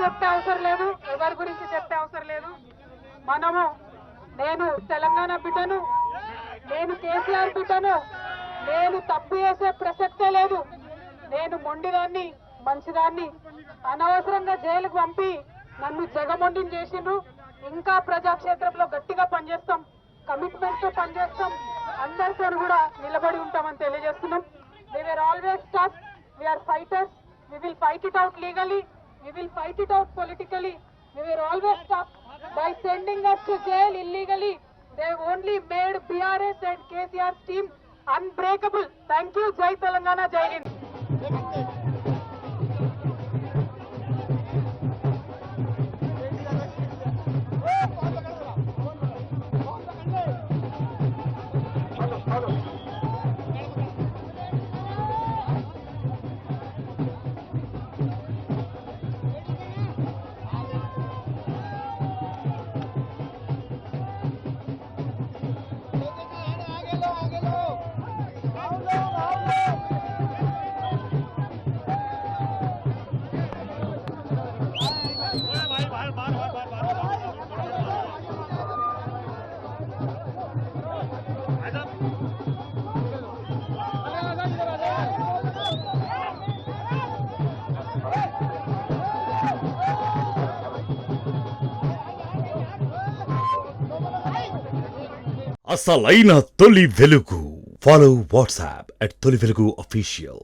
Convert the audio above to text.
చెప్పే అవసరం లేదు, ఎవరి గురించి చెప్పే అవసరం లేదు. నేను తెలంగాణ బిడ్డను, నేను కేసీఆర్ బిడ్డను, నేను తప్పు చేసే ప్రసక్తే లేదు. నేను మొండిదాన్ని, మంచిదాన్ని. అనవసరంగా జైలుకు పంపి నన్ను జగమొండిని చేసిండ్రు. ఇంకా ప్రజాక్షేత్రంలో గట్టిగా పనిచేస్తాం, కమిట్మెంట్ తో పనిచేస్తాం, అందరితో కూడా నిలబడి ఉంటామని తెలియజేస్తున్నాం. We were always tough. We are fighters. We will fight it out legally. We will fight it out politically. We were always tough. By sending us to jail illegally, they only made BRS and KCR's team unbreakable. Thank you. Jai Telangana, Jai Hind. అసలైన తొలి వెలుగు. Follow WhatsApp @తొలి వెలుగు official.